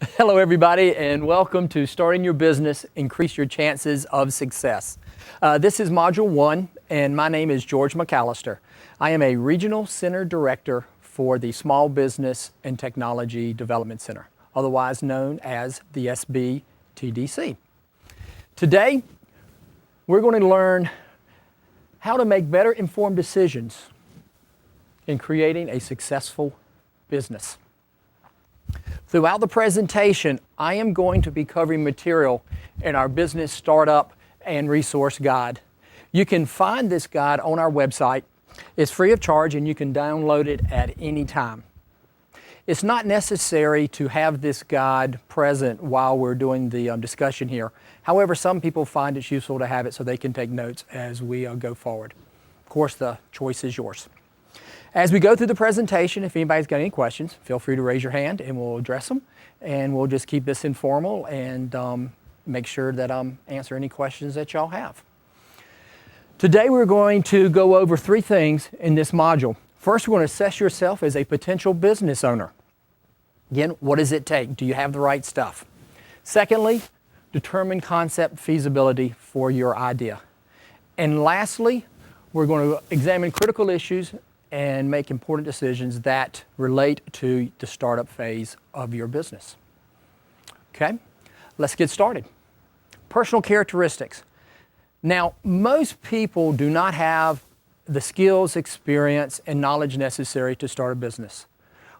Hello, everybody, and welcome to Starting Your Business, Increase Your Chances of Success. This is Module 1, and my name is George McAllister. I am a Regional Center Director for the Small Business and Technology Development Center, otherwise known as the SBTDC. Today, we're going to learn how to make better informed decisions in creating a successful business. Throughout the presentation, I am going to be covering material in our Business Startup and Resource Guide. You can find this guide on our website. It's free of charge and you can download it at any time. It's not necessary to have this guide present while we're doing the discussion here. However, some people find it's useful to have it so they can take notes as we go forward. Of course, the choice is yours. As we go through the presentation, if anybody's got any questions, feel free to raise your hand and we'll address them. And we'll just keep this informal and make sure that answer any questions that y'all have. Today we're going to go over 3 things in this module. First, we're going to assess yourself as a potential business owner. Again, what does it take? Do you have the right stuff? Secondly, determine concept feasibility for your idea. And lastly, we're going to examine critical issues and make important decisions that relate to the startup phase of your business. Okay, let's get started. Personal characteristics. Now, most people do not have the skills, experience, and knowledge necessary to start a business.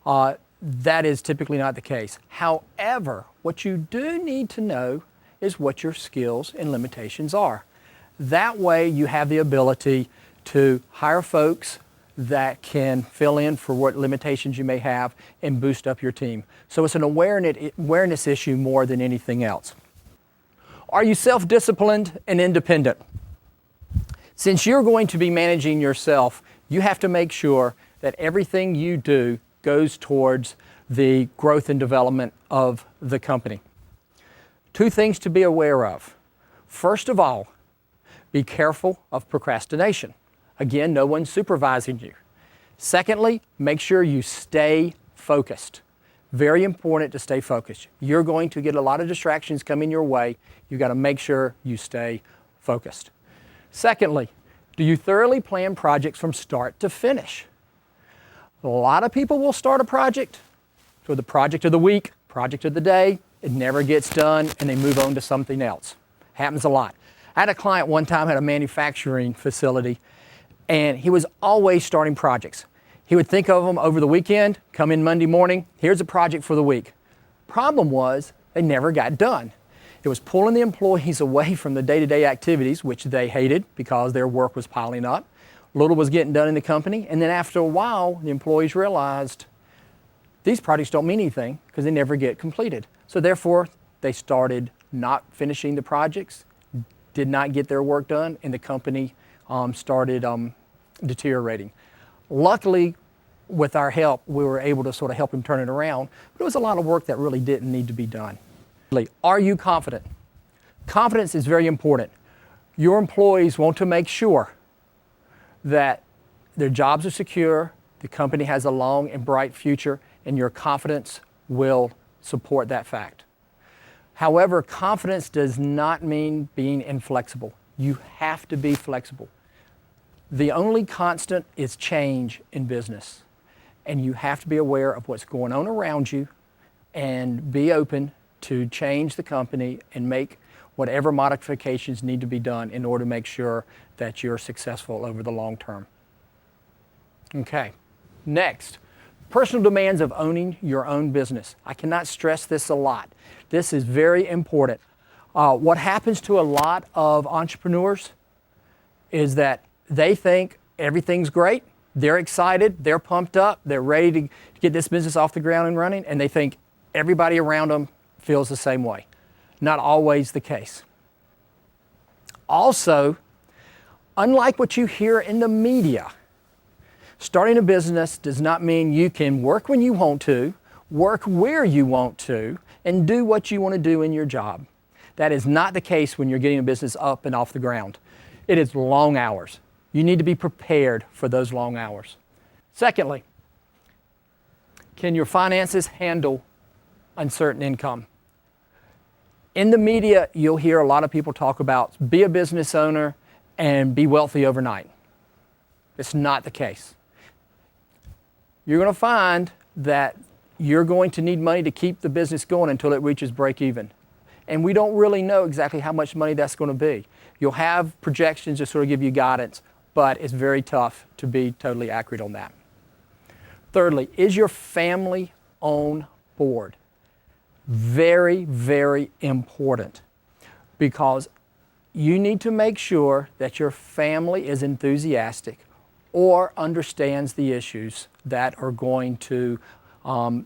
That is typically not the case. However, what you do need to know is what your skills and limitations are. That way you have the ability to hire folks that can fill in for what limitations you may have and boost up your team. So it's an awareness issue more than anything else. Are you self-disciplined and independent? Since you're going to be managing yourself, you have to make sure that everything you do goes towards the growth and development of the company. 2 things to be aware of. First of all, be careful of procrastination. Again, no one's supervising you. Secondly, make sure you stay focused. Very important to stay focused. You're going to get a lot of distractions coming your way. You've got to make sure you stay focused. Secondly, do you thoroughly plan projects from start to finish? A lot of people will start a project for the project of the week, project of the day. It never gets done and they move on to something else. Happens a lot. I had a client one time at a manufacturing facility, and he was always starting projects. He would think of them over the weekend, come in Monday morning, here's a project for the week. Problem was, they never got done. It was pulling the employees away from the day-to-day activities, which they hated because their work was piling up. Little was getting done in the company, and then after a while, the employees realized these projects don't mean anything because they never get completed. So therefore, they started not finishing the projects, did not get their work done, and the company started deteriorating. Luckily, with our help, we were able to sort of help him turn it around, but it was a lot of work that really didn't need to be done. Are you confident? Confidence is very important. Your employees want to make sure that their jobs are secure, the company has a long and bright future, and your confidence will support that fact. However, confidence does not mean being inflexible. You have to be flexible. The only constant is change in business, and you have to be aware of what's going on around you and be open to change the company and make whatever modifications need to be done in order to make sure that you're successful over the long term. Okay, next, personal demands of owning your own business. I cannot stress this a lot. This is very important. What happens to a lot of entrepreneurs is that they think everything's great, they're excited, they're pumped up, they're ready to get this business off the ground and running, and they think everybody around them feels the same way. Not always the case. Also, unlike what you hear in the media, starting a business does not mean you can work when you want to, work where you want to, and do what you want to do in your job. That is not the case when you're getting a business up and off the ground. It is long hours. You need to be prepared for those long hours. Secondly, can your finances handle uncertain income. In the media, you'll hear a lot of people talk about be a business owner and be wealthy overnight. It's not the case. You're going to find that you're going to need money to keep the business going until it reaches break even. And we don't really know exactly how much money that's going to be. You'll have projections to sort of give you guidance, but it's very tough to be totally accurate on that. Thirdly, is your family on board? Very, very important, because you need to make sure that your family is enthusiastic or understands the issues that are going to, you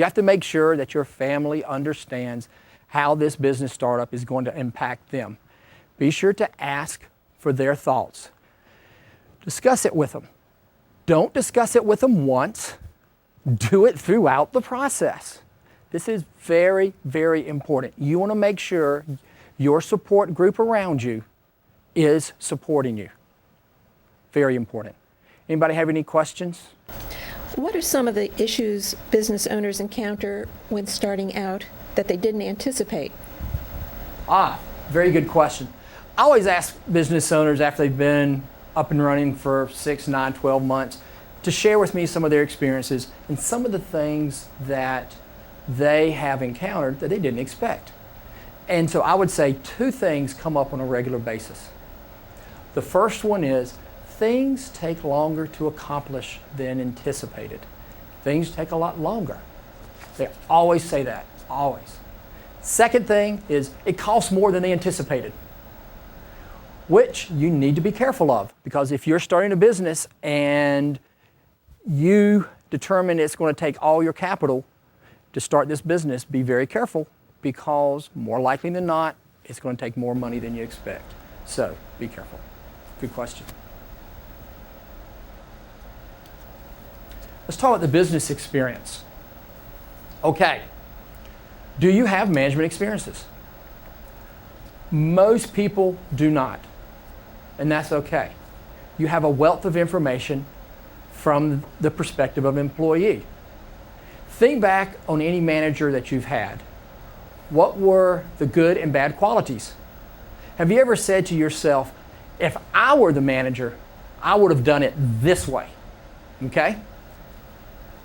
have to make sure that your family understands how this business startup is going to impact them. Be sure to ask for their thoughts. Discuss it with them. Don't discuss it with them once. Do it throughout the process. This is very, very important. You want to make sure your support group around you is supporting you. Very important. Anybody have any questions? What are some of the issues business owners encounter when starting out that they didn't anticipate? Very good question. I always ask business owners after they've been up and running for 6, 9, 12 months to share with me some of their experiences and some of the things that they have encountered that they didn't expect. And so I would say 2 things come up on a regular basis. The first one is things take longer to accomplish than anticipated. Things take a lot longer. They always say that, always. Second thing is it costs more than they anticipated, which you need to be careful of, because if you're starting a business and you determine it's going to take all your capital to start this business, be very careful, because more likely than not, it's going to take more money than you expect. So be careful. Good question. Let's talk about the business experience. Okay, do you have management experiences? Most people do not, and that's okay. You have a wealth of information from the perspective of an employee. Think back on any manager that you've had. What were the good and bad qualities? Have you ever said to yourself, if I were the manager, I would have done it this way? Okay?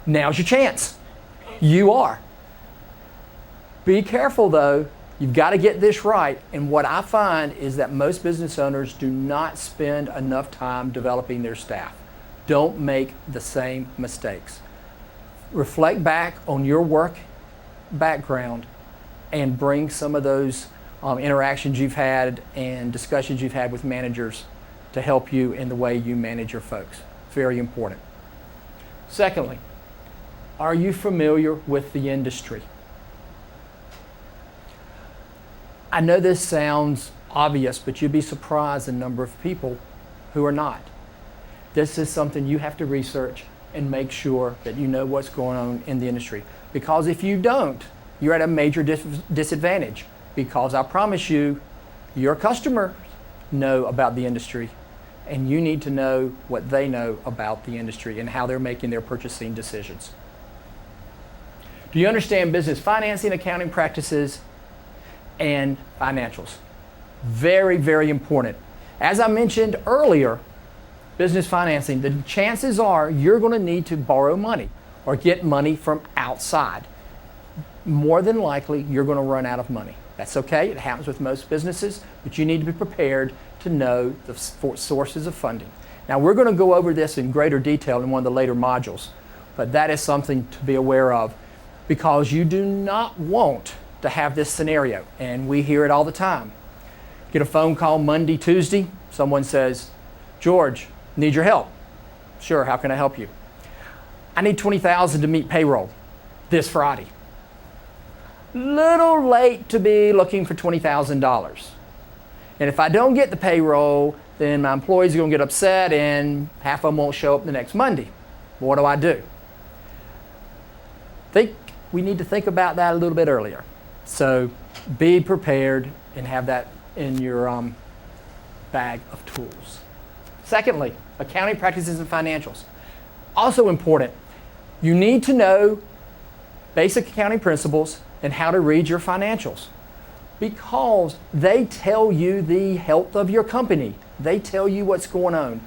Now's your chance. You are. Be careful though. You've got to get this right. And what I find is that most business owners do not spend enough time developing their staff. Don't make the same mistakes. Reflect back on your work background and bring some of those interactions you've had and discussions you've had with managers to help you in the way you manage your folks. Very important. Secondly, are you familiar with the industry? I know this sounds obvious, but you'd be surprised the number of people who are not. This is something you have to research and make sure that you know what's going on in the industry. Because if you don't, you're at a major disadvantage. Because I promise you, your customers know about the industry, and you need to know what they know about the industry and how they're making their purchasing decisions. Do you understand business financing, accounting practices, and financials? Very, very important. As I mentioned earlier, business financing, the chances are you're going to need to borrow money or get money from outside. More than likely, you're going to run out of money. That's okay. It happens with most businesses, but you need to be prepared to know the sources of funding. Now, we're going to go over this in greater detail in one of the later modules, but that is something to be aware of, because you do not want to have this scenario, and we hear it all the time. Get a phone call Monday, Tuesday, someone says, George, need your help. Sure, how can I help you? I need $20,000 to meet payroll this Friday. Little late to be looking for $20,000. And if I don't get the payroll, then my employees are going to get upset and half of them won't show up the next Monday. What do I do? We need to think about that a little bit earlier. So be prepared and have that in your bag of tools. Secondly, accounting practices and financials. Also important, you need to know basic accounting principles, and how to read your financials. Because they tell you the health of your company. They tell you what's going on.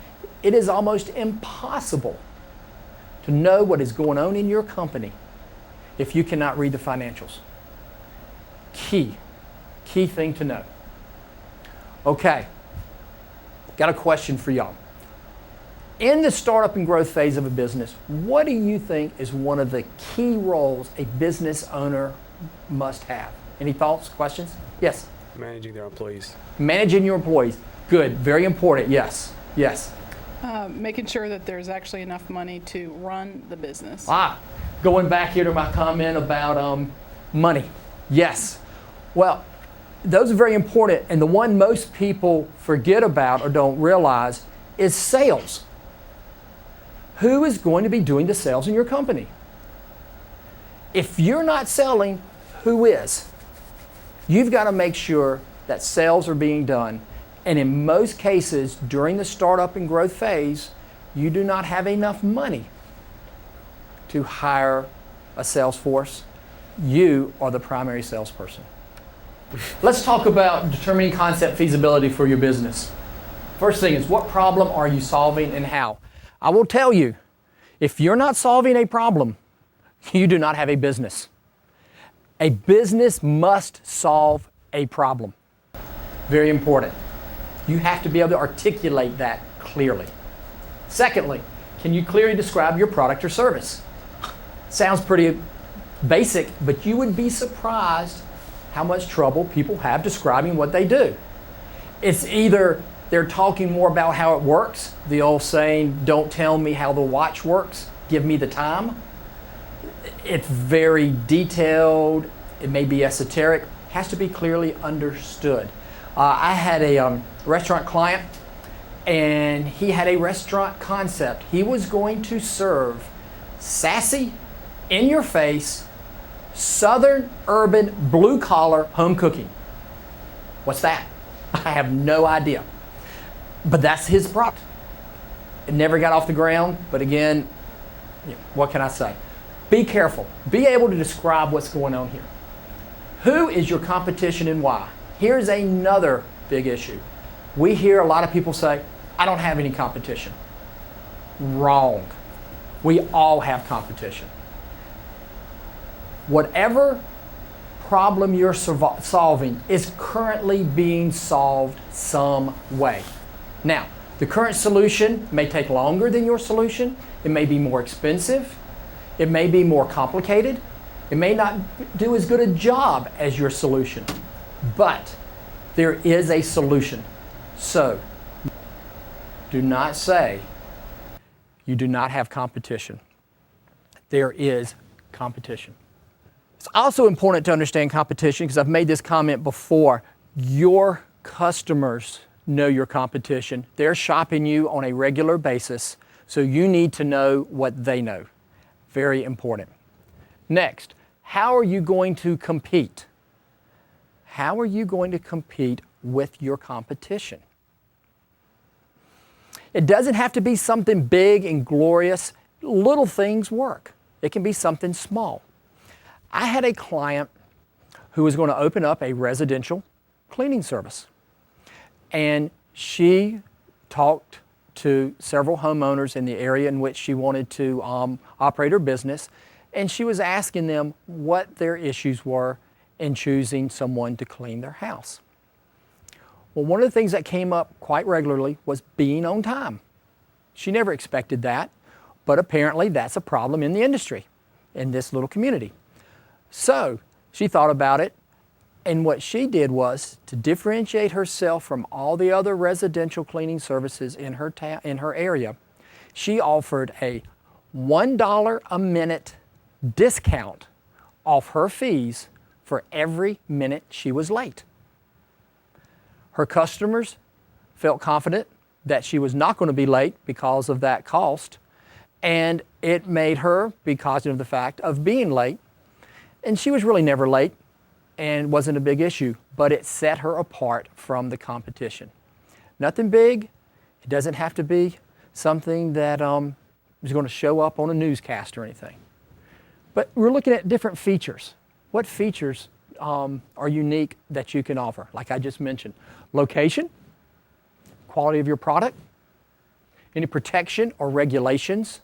It is almost impossible to know what is going on in your company if you cannot read the financials. Key thing to know. Okay, got a question for y'all. In the startup and growth phase of a business, what do you think is one of the key roles a business owner must have? Any thoughts, questions? Yes? Managing their employees. Managing your employees. Good, very important, yes, yes. Making sure that there's actually enough money to run the business. Going back here to my comment about money. Yes. Well, those are very important, and the one most people forget about or don't realize is sales. Who is going to be doing the sales in your company? If you're not selling, who is? You've got to make sure that sales are being done. And in most cases, during the startup and growth phase, you do not have enough money to hire a sales force. You are the primary salesperson. Let's talk about determining concept feasibility for your business. First thing is, what problem are you solving and how? I will tell you, if you're not solving a problem, you do not have a business. A business must solve a problem. Very important. You have to be able to articulate that clearly. Secondly, can you clearly describe your product or service? Sounds pretty basic, but you would be surprised how much trouble people have describing what they do. It's either they're talking more about how it works, the old saying, don't tell me how the watch works, give me the time. It's very detailed, it may be esoteric, has to be clearly understood. I had a restaurant client, and he had a restaurant concept. He was going to serve sassy, in-your-face, southern, urban, blue-collar home cooking. What's that? I have no idea. But that's his product. It never got off the ground, but again, what can I say? Be careful. Be able to describe what's going on here. Who is your competition and why? Here's another big issue. We hear a lot of people say, I don't have any competition. Wrong. We all have competition. Whatever problem you're solving is currently being solved some way. Now, the current solution may take longer than your solution. It may be more expensive. It may be more complicated. It may not do as good a job as your solution. But there is a solution. So, do not say you do not have competition. There is competition. It's also important to understand competition because I've made this comment before. Your customers know your competition. They're shopping you on a regular basis, so you need to know what they know. Very important. Next, how are you going to compete? How are you going to compete with your competition? It doesn't have to be something big and glorious. Little things work. It can be something small. I had a client who was going to open up a residential cleaning service. And she talked to several homeowners in the area in which she wanted to operate her business. And she was asking them what their issues were in choosing someone to clean their house. Well, one of the things that came up quite regularly was being on time. She never expected that, but apparently that's a problem in the industry, in this little community. So she thought about it, and what she did was to differentiate herself from all the other residential cleaning services in her area. She offered a $1 a minute discount off her fees for every minute she was late. Her customers felt confident that she was not going to be late because of that cost, and it made her be cognizant of the fact of being late. And she was really never late and wasn't a big issue, but it set her apart from the competition. Nothing big. It doesn't have to be something that is going to show up on a newscast or anything. But we're looking at different features. What features are unique that you can offer? Like I just mentioned, location, quality of your product, any protection or regulations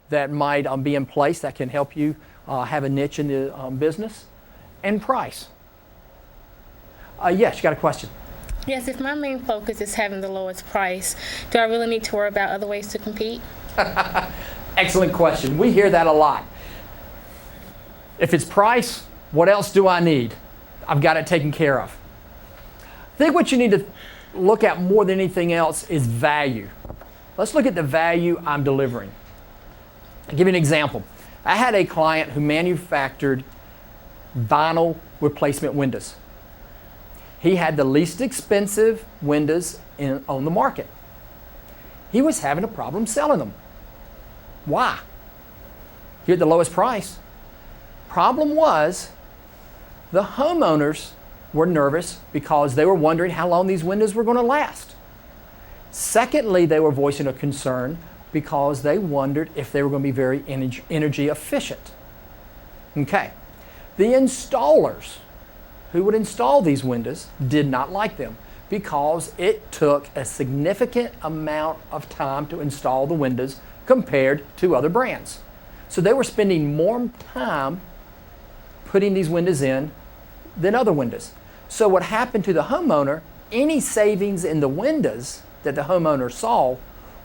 that might be in place that can help you have a niche in the business, and price. Yes, you got a question? Yes, if my main focus is having the lowest price, do I really need to worry about other ways to compete? Excellent question. We hear that a lot. If it's price, what else do I need? I've got it taken care of. I think what you need to look at more than anything else is value. Let's look at the value I'm delivering. I'll give you an example. I had a client who manufactured vinyl replacement windows. He had the least expensive windows on the market. He was having a problem selling them. Why? He had the lowest price. Problem was, the homeowners were nervous because they were wondering how long these windows were going to last. Secondly, they were voicing a concern because they wondered if they were going to be very energy efficient. Okay. The installers who would install these windows did not like them because it took a significant amount of time to install the windows compared to other brands. So they were spending more time putting these windows in than other windows. So what happened to the homeowner, any savings in the windows that the homeowner saw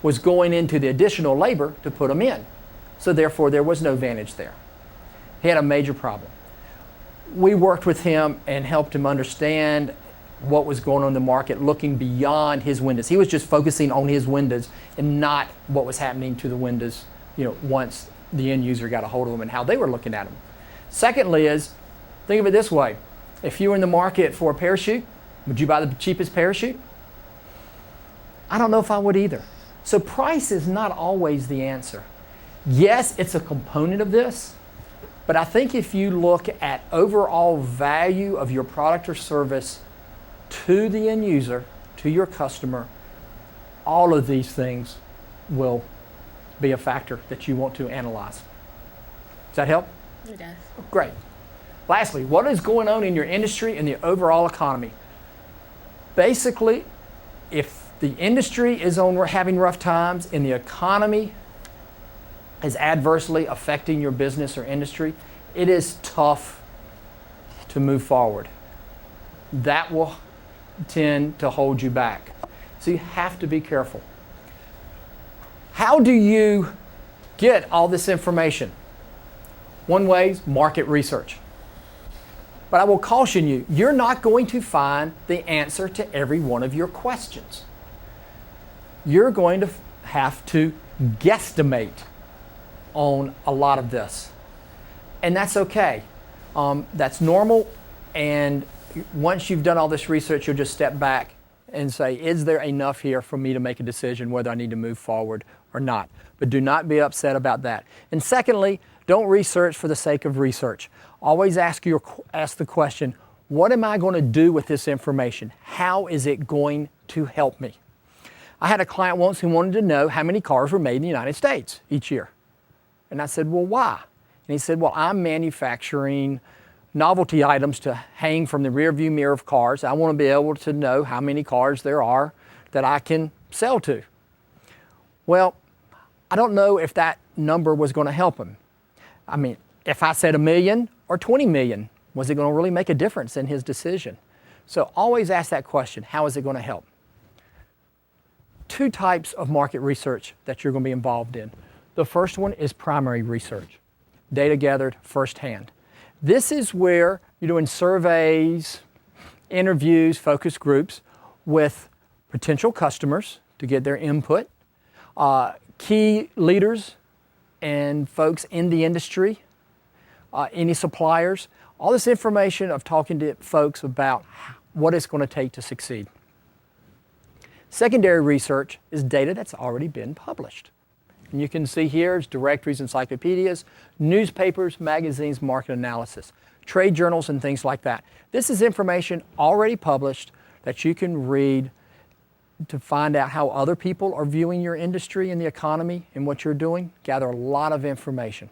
was going into the additional labor to put them in. So therefore there was no advantage there. He had a major problem. We worked with him and helped him understand what was going on in the market, looking beyond his windows. He was just focusing on his windows and not what was happening to the windows, once the end user got a hold of them and how they were looking at them. Secondly is, think of it this way. If you were in the market for a parachute, would you buy the cheapest parachute? I don't know if I would either. So price is not always the answer. Yes, it's a component of this, but I think if you look at overall value of your product or service to the end user, to your customer, all of these things will be a factor that you want to analyze. Does that help? It does. Great. Lastly, what is going on in your industry and the overall economy? Basically, if the industry is having rough times and the economy is adversely affecting your business or industry, it is tough to move forward. That will tend to hold you back. So you have to be careful. How do you get all this information? One way is market research. But I will caution you, you're not going to find the answer to every one of your questions. You're going to have to guesstimate on a lot of this. And that's okay. That's normal. And once you've done all this research, you'll just step back and say, is there enough here for me to make a decision whether I need to move forward or not? But do not be upset about that. And secondly, don't research for the sake of research. Always ask the question, what am I going to do with this information? How is it going to help me? I had a client once who wanted to know how many cars were made in the United States each year. And I said, well, why? And he said, well, I'm manufacturing novelty items to hang from the rearview mirror of cars. I want to be able to know how many cars there are that I can sell to. Well, I don't know if that number was going to help him. I mean, if I said 1 million or 20 million, was it going to really make a difference in his decision? So always ask that question, how is it going to help? Two types of market research that you're going to be involved in. The first one is primary research, data gathered firsthand. This is where you're doing surveys, interviews, focus groups with potential customers to get their input, key leaders and folks in the industry, any suppliers, all this information of talking to folks about what it's going to take to succeed. Secondary research is data that's already been published. And you can see here is directories, encyclopedias, newspapers, magazines, market analysis, trade journals, and things like that. This is information already published that you can read to find out how other people are viewing your industry and the economy and what you're doing. Gather a lot of information.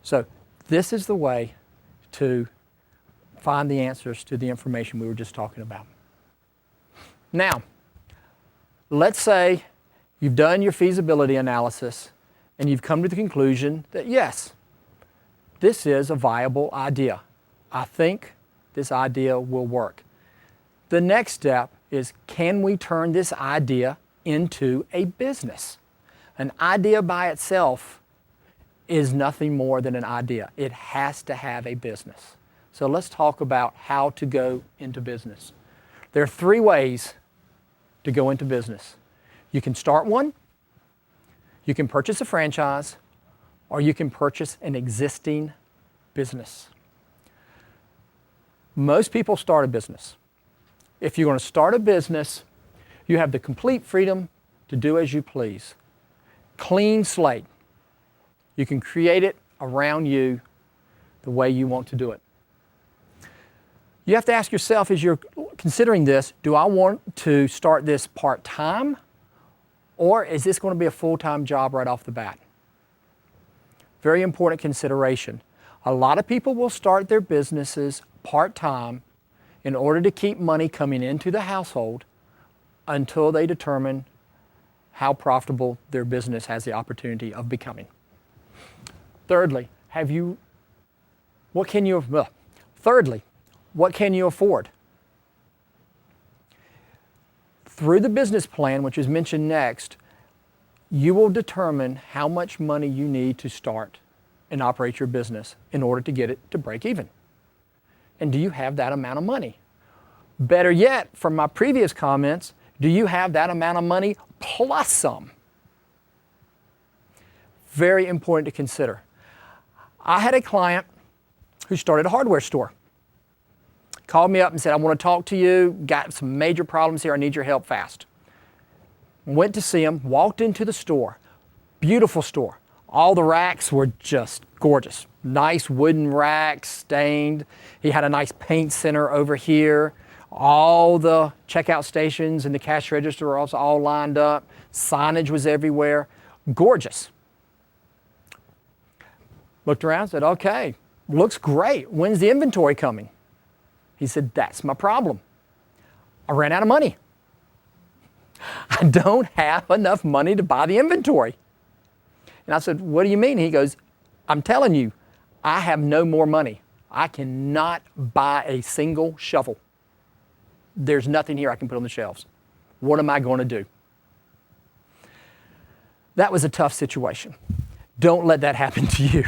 So This is the way to find the answers to the information we were just talking about. Now, let's say you've done your feasibility analysis and you've come to the conclusion that yes, this is a viable idea. I think this idea will work. The next step is, can we turn this idea into a business? An idea by itself is nothing more than an idea. It has to have a business. So let's talk about how to go into business. There are 3 ways to go into business. You can start one, you can purchase a franchise, or you can purchase an existing business. Most people start a business. If you're going to start a business, you have the complete freedom to do as you please. Clean slate. You can create it around you the way you want to do it. You have to ask yourself, as you're considering this, do I want to start this part-time, or is this going to be a full-time job right off the bat? Very important consideration. A lot of people will start their businesses part-time in order to keep money coming into the household until they determine how profitable their business has the opportunity of becoming. Thirdly, what can you afford? Through the business plan, which is mentioned next, you will determine how much money you need to start and operate your business in order to get it to break even. And do you have that amount of money? Better yet, from my previous comments, do you have that amount of money plus some? Very important to consider. I had a client who started a hardware store. Called me up and said, I want to talk to you, got some major problems here, I need your help fast. Went to see him, walked into the store, beautiful store. All the racks were just gorgeous. Nice wooden racks, stained. He had a nice paint center over here. All the checkout stations and the cash register were also all lined up. Signage was everywhere. Gorgeous. Looked around, said, okay, looks great. When's the inventory coming? He said, that's my problem. I ran out of money. I don't have enough money to buy the inventory. And I said, what do you mean? He goes, I'm telling you, I have no more money. I cannot buy a single shovel. There's nothing here I can put on the shelves. What am I going to do? That was a tough situation. Don't let that happen to you.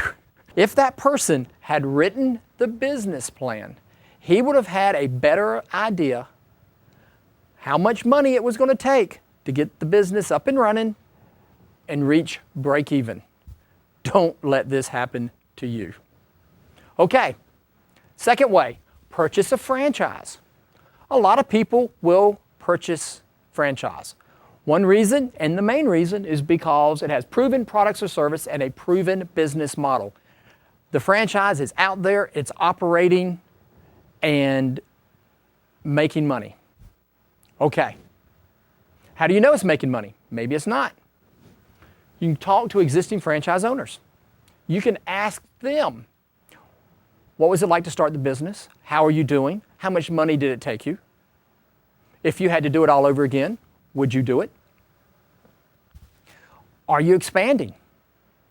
If that person had written the business plan, he would have had a better idea how much money it was going to take to get the business up and running and reach break even. Don't let this happen to you. Okay, second way, purchase a franchise. A lot of people will purchase franchise. One reason, and the main reason, is because it has proven products or service and a proven business model. The franchise is out there, it's operating and making money. Okay. How do you know it's making money? Maybe it's not. You can talk to existing franchise owners. You can ask them, what was it like to start the business? How are you doing? How much money did it take you? If you had to do it all over again, would you do it? Are you expanding?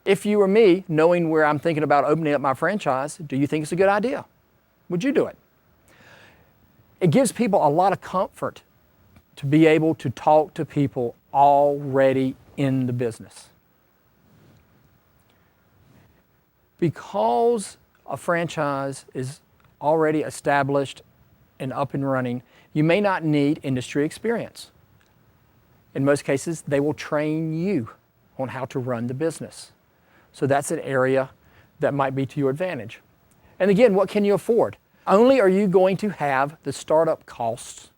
If you were me, knowing where I'm thinking about opening up my franchise, do you think it's a good idea? Would you do it? It gives people a lot of comfort to be able to talk to people already in the business. Because a franchise is already established and up and running, you may not need industry experience. In most cases, they will train you on how to run the business. So that's an area that might be to your advantage. And again, what can you afford? Only are you going to have the startup costs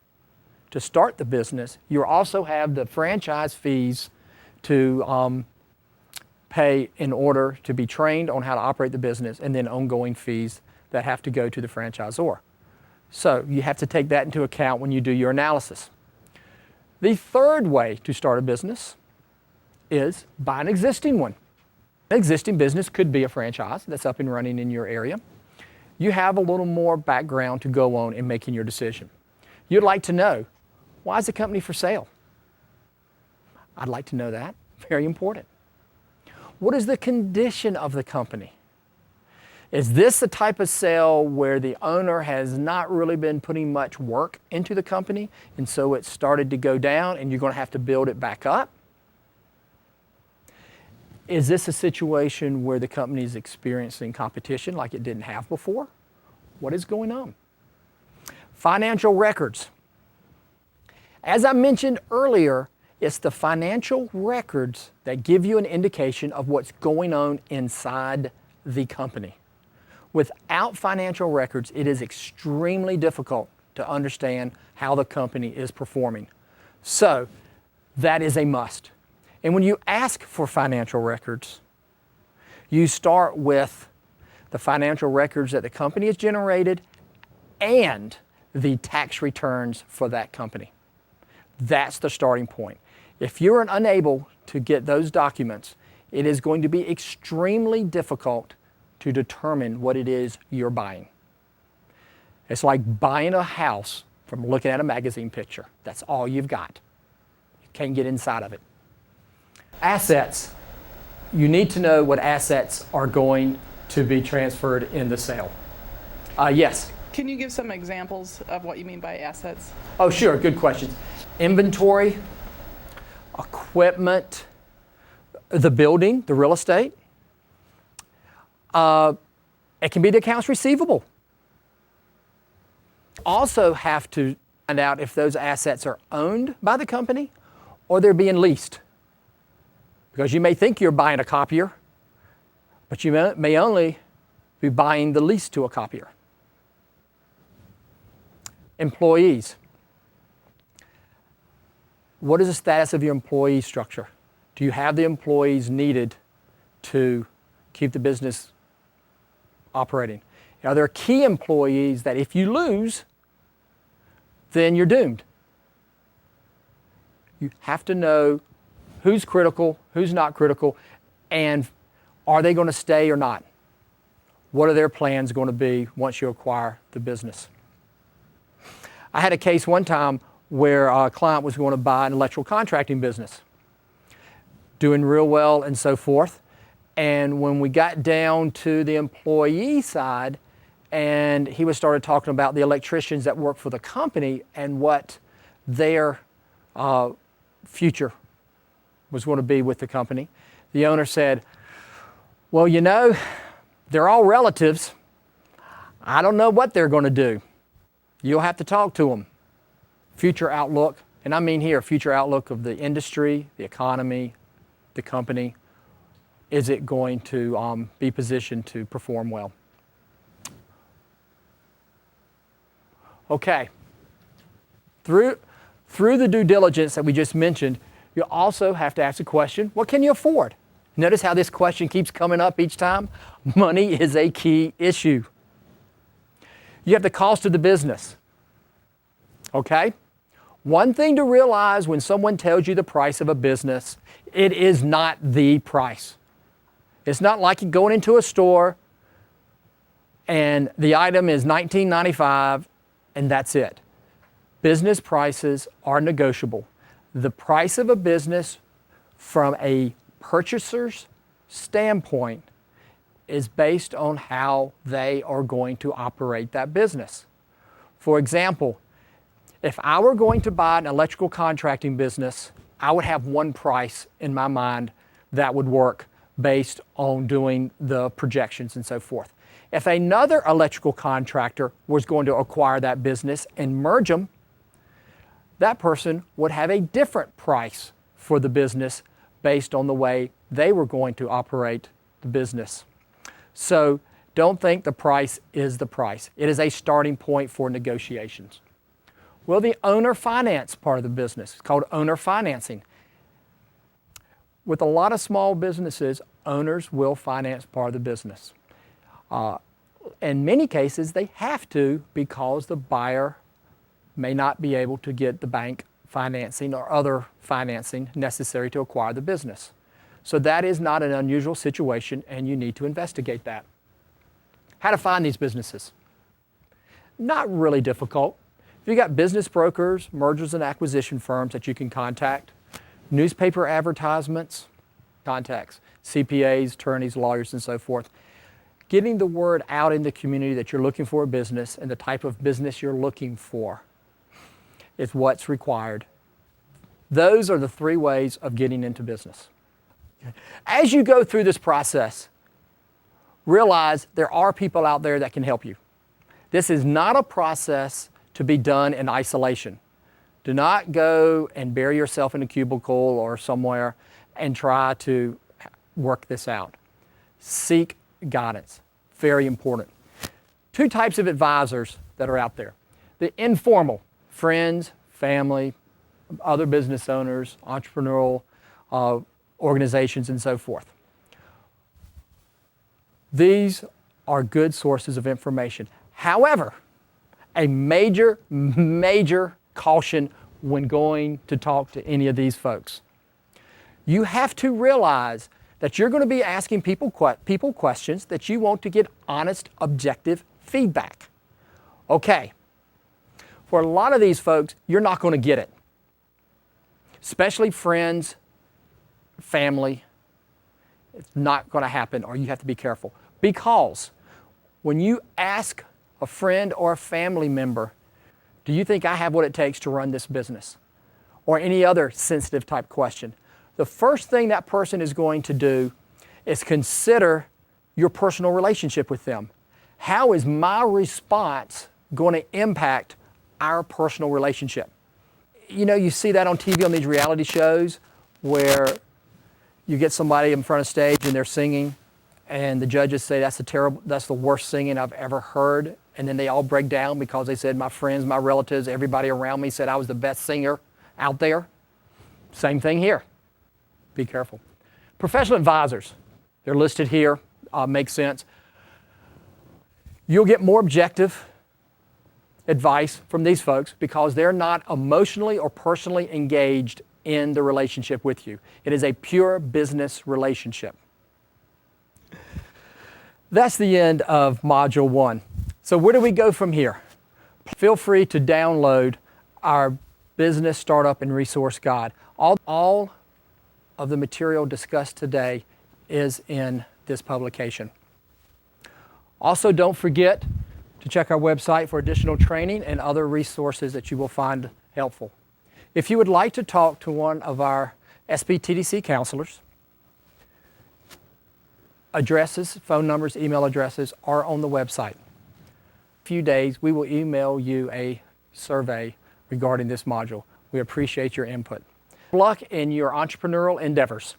to start the business, you also have the franchise fees to pay in order to be trained on how to operate the business, and then ongoing fees that have to go to the franchisor. So you have to take that into account when you do your analysis. The third way to start a business is buy an existing one. An existing business could be a franchise that's up and running in your area. You have a little more background to go on in making your decision. You'd like to know, why is the company for sale? I'd like to know that. Very important. What is the condition of the company? Is this the type of sale where the owner has not really been putting much work into the company, and so it started to go down and you're going to have to build it back up? Is this a situation where the company is experiencing competition like it didn't have before? What is going on? Financial records. As I mentioned earlier, it's the financial records that give you an indication of what's going on inside the company. Without financial records, it is extremely difficult to understand how the company is performing. So that is a must. And when you ask for financial records, you start with the financial records that the company has generated and the tax returns for that company. That's the starting point. If you're unable to get those documents, it is going to be extremely difficult to determine what it is you're buying. It's like buying a house from looking at a magazine picture. That's all you've got. You can't get inside of it. Assets. You need to know what assets are going to be transferred in the sale. Yes. Can you give some examples of what you mean by assets? Oh, sure. Good question. Inventory, equipment, the building, the real estate. It can be the accounts receivable. Also have to find out if those assets are owned by the company or they're being leased. Because you may think you're buying a copier, but you may only be buying the lease to a copier. Employees. What is the status of your employee structure? Do you have the employees needed to keep the business operating? Are there key employees that if you lose, then you're doomed? You have to know who's critical, who's not critical, and are they going to stay or not? What are their plans going to be once you acquire the business? I had a case one time where a client was going to buy an electrical contracting business, doing real well and so forth. And when we got down to the employee side, and he was started talking about the electricians that work for the company and what their future was going to be with the company, the owner said, well, you know, they're all relatives. I don't know what they're going to do. You'll have to talk to them. Future outlook, and I mean here, future outlook of the industry, the economy, the company. Is it going to be positioned to perform well? Okay. Through the due diligence that we just mentioned, you also have to ask the question, what can you afford? Notice how this question keeps coming up each time. Money is a key issue. You have the cost of the business. Okay? One thing to realize when someone tells you the price of a business, it is not the price. It's not like you're going into a store and the item is $19.95 and that's it. Business prices are negotiable. The price of a business from a purchaser's standpoint is based on how they are going to operate that business. For example, if I were going to buy an electrical contracting business, I would have one price in my mind that would work based on doing the projections and so forth. If another electrical contractor was going to acquire that business and merge them, that person would have a different price for the business based on the way they were going to operate the business. So don't think the price is the price. It is a starting point for negotiations. Well, the owner finance part of the business, it's called owner financing. With a lot of small businesses, owners will finance part of the business. In many cases, they have to because the buyer may not be able to get the bank financing or other financing necessary to acquire the business. So that is not an unusual situation, and you need to investigate that. How to find these businesses? Not really difficult. If you got business brokers, mergers and acquisition firms that you can contact, newspaper advertisements, contacts, CPAs, attorneys, lawyers, and so forth. Getting the word out in the community that you're looking for a business and the type of business you're looking for is what's required. Those are the 3 ways of getting into business. As you go through this process, realize there are people out there that can help you. This is not a process to be done in isolation. Do not go and bury yourself in a cubicle or somewhere and try to work this out. Seek guidance. Very important. 2 types of advisors that are out there. The informal, friends, family, other business owners, entrepreneurial organizations, and so forth. These are good sources of information. However, a major caution when going to talk to any of these folks. You have to realize that you're going to be asking people questions that you want to get honest, objective feedback. Okay, for a lot of these folks, you're not going to get it. Especially friends, family. It's not going to happen, or you have to be careful. Because when you ask a friend or a family member, do you think I have what it takes to run this business? Or any other sensitive type question. The first thing that person is going to do is consider your personal relationship with them. How is my response going to impact our personal relationship? You know, you see that on TV on these reality shows where you get somebody in front of stage and they're singing and the judges say that's the worst singing I've ever heard, and then they all break down because they said my friends, my relatives, everybody around me said I was the best singer out there. Same thing here. Be careful. Professional advisors, they're listed here, makes sense. You'll get more objective advice from these folks because they're not emotionally or personally engaged in the relationship with you. It is a pure business relationship. That's the end of Module 1. So where do we go from here? Feel free to download our Business Startup and Resource Guide. All of the material discussed today is in this publication. Also, don't forget to check our website for additional training and other resources that you will find helpful. If you would like to talk to one of our SBTDC counselors, addresses, phone numbers, email addresses are on the website. In a few days, we will email you a survey regarding this module. We appreciate your input. Good luck in your entrepreneurial endeavors.